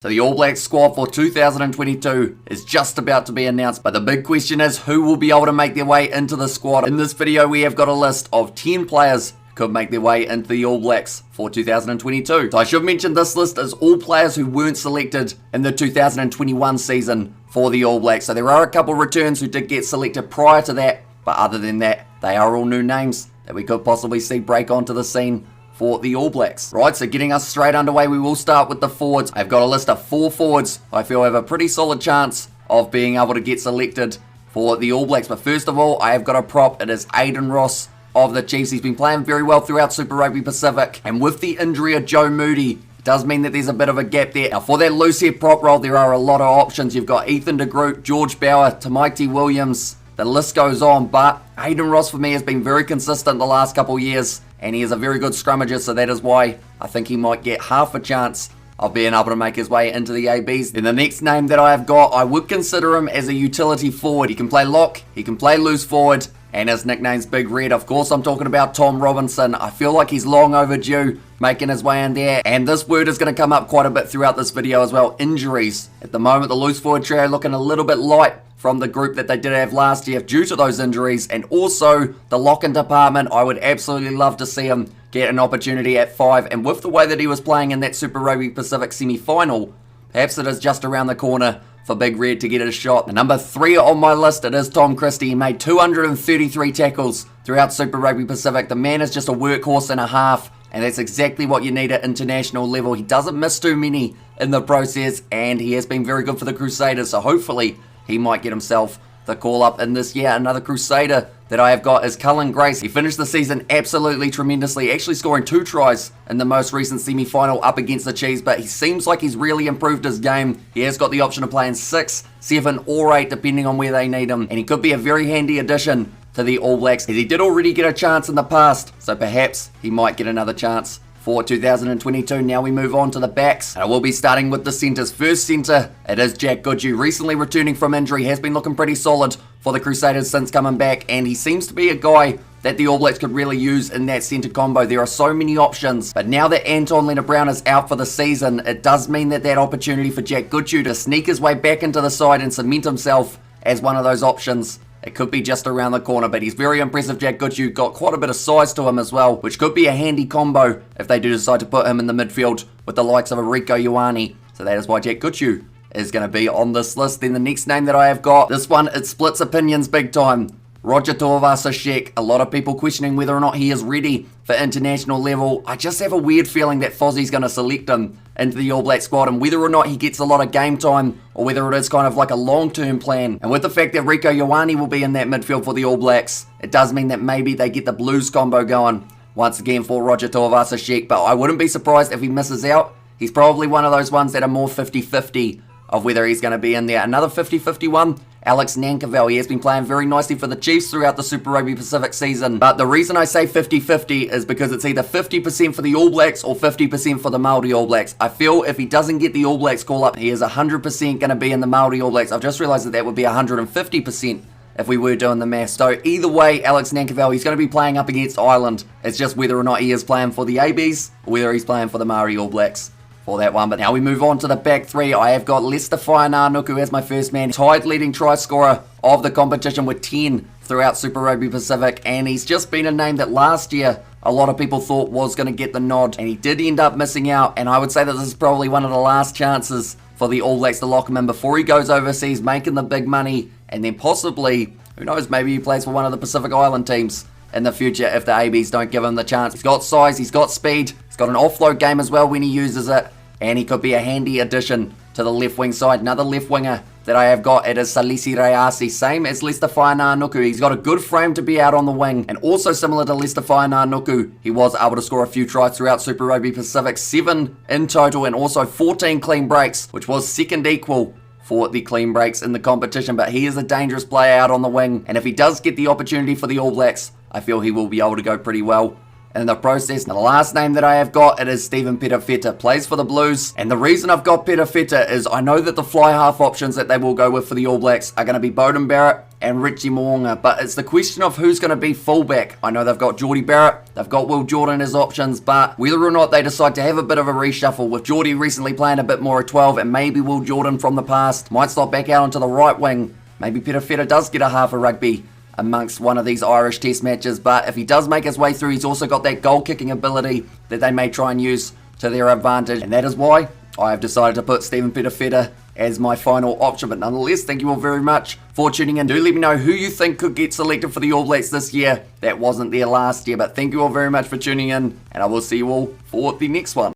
So the All Blacks squad for 2022 is just about to be announced, but the big question is who will be able to make their way into the squad. In this video we have got a list of 10 players who could make their way into the All Blacks for 2022. So I should mention this list is all players who weren't selected in the 2021 season for the All Blacks. So there are a couple returns who did get selected prior to that, but other than that, they are all new names that we could possibly see break onto the scene for the All Blacks. Right, so getting us straight underway, we will start with the forwards. I've got a list of 4 forwards I feel have a pretty solid chance of being able to get selected for the All Blacks. But first of all, I have got a prop. It is Aiden Ross of the Chiefs. He's been playing very well throughout Super Rugby Pacific, and with the injury of Joe Moody, it does mean that there's a bit of a gap there. Now for that loose head prop role, there are a lot of options. You've got Ethan de Groot, George Bower, Tamaiti Williams, the list goes on, but Aiden Ross for me has been very consistent the last couple years, and he is a very good scrummager, so that is why I think he might get half a chance of being able to make his way into the ABs. Then the next name that I have got, I would consider him as a utility forward. He can play lock, he can play loose forward, and his nickname's Big Red. Of course, I'm talking about Tom Robinson. I feel like he's long overdue making his way in there, and this word is going to come up quite a bit throughout this video as well. Injuries. At the moment, the loose forward trio looking a little bit light from the group that they did have last year due to those injuries, and also the lock-in department. I would absolutely love to see him get an opportunity at 5, and with the way that he was playing in that Super Rugby Pacific semi-final, perhaps it is just around the corner for Big Red to get a shot. The number 3 on my list, it is Tom Christie. He made 233 tackles throughout Super Rugby Pacific. The man is just a workhorse and a half, and that's exactly what you need at international level. He doesn't miss too many in the process, and he has been very good for the Crusaders, so hopefully he might get himself the call up in this year. Another Crusader that I have got is Cullen Grace. He finished the season absolutely tremendously, actually scoring 2 tries in the most recent semi-final up against the Chiefs, but he seems like he's really improved his game. He has got the option of playing 6, 7 or 8 depending on where they need him, and he could be a very handy addition to the All Blacks, as he did already get a chance in the past, so perhaps he might get another chance for 2022. Now we move on to the backs, and I will be starting with the centres. First centre, it is Jack Goody, recently returning from injury, has been looking pretty solid for the Crusaders since coming back, and he seems to be a guy that the All Blacks could really use in that centre combo. There are so many options, but now that Anton Lienert-Brown is out for the season, it does mean that opportunity for Jack Goody to sneak his way back into the side and cement himself as one of those options, it could be just around the corner. But he's very impressive, Jack Goody. Got quite a bit of size to him as well, which could be a handy combo if they do decide to put him in the midfield with the likes of a Rico Ioane. So that is why Jack Goody is going to be on this list. Then the next name that I have got, this one, it splits opinions big time. Roger Tuivasa-Sheck. A lot of people questioning whether or not he is ready for international level. I just have a weird feeling that Fozzie's going to select him into the All Black squad, and whether or not he gets a lot of game time or whether it is kind of like a long-term plan. And with the fact that Rico Ioane will be in that midfield for the All Blacks, it does mean that maybe they get the Blues combo going once again for Roger Tuivasa-Sheck, but I wouldn't be surprised if he misses out. He's probably one of those ones that are more 50-50 of whether he's going to be in there. Another 50-50 one, Alex Nankeville. He has been playing very nicely for the Chiefs throughout the Super Rugby Pacific season, but the reason I say 50-50 is because it's either 50% for the All Blacks or 50% for the Māori All Blacks. I feel if he doesn't get the All Blacks call up, he is 100% going to be in the Māori All Blacks. I've just realised that would be 150% if we were doing the math. So either way, Alex Nankeville, he's going to be playing up against Ireland. It's just whether or not he is playing for the ABs or whether he's playing for the Māori All Blacks for that one. But now we move on to the back 3. I have got Nanook as my first man, tied leading try scorer of the competition with 10 throughout Super Rugby Pacific, and he's just been a name that last year a lot of people thought was going to get the nod, and he did end up missing out, and I would say that this is probably one of the last chances for the All Blacks to lock him in before he goes overseas making the big money, and then possibly, who knows, maybe he plays for one of the Pacific Island teams in the future if the ABs don't give him the chance. He's got size, he's got speed, he's got an offload game as well when he uses it, and he could be a handy addition to the left wing side. Another left winger that I have got, it is Salisi Reasi, same as Nanook. He's got a good frame to be out on the wing, and also similar to Nanook, he was able to score a few tries throughout Super Rugby Pacific, 7 in total, and also 14 clean breaks, which was second equal for the clean breaks in the competition. But he is a dangerous player out on the wing, and if he does get the opportunity for the All Blacks, I feel he will be able to go pretty well in the process. Now the last name that I have got, it is Stephen Fetter, plays for the Blues, and the reason I've got Fetter is I know that the fly half options that they will go with for the All Blacks are going to be Beauden Barrett and Richie Moonga, but it's the question of who's going to be fullback. I know they've got Geordie Barrett, they've got Will Jordan as options, but whether or not they decide to have a bit of a reshuffle with Geordie recently playing a bit more at 12 and maybe Will Jordan from the past might slot back out onto the right wing. Maybe Peter Fetter does get a half a rugby amongst one of these Irish test matches, but if he does make his way through, he's also got that goal kicking ability that they may try and use to their advantage, and that is why I have decided to put Stephen Peter Fetter as my final option. But nonetheless, thank you all very much for tuning in. Do let me know who you think could get selected for the All Blacks this year. That wasn't there last year, but thank you all very much for tuning in, and I will see you all for the next one.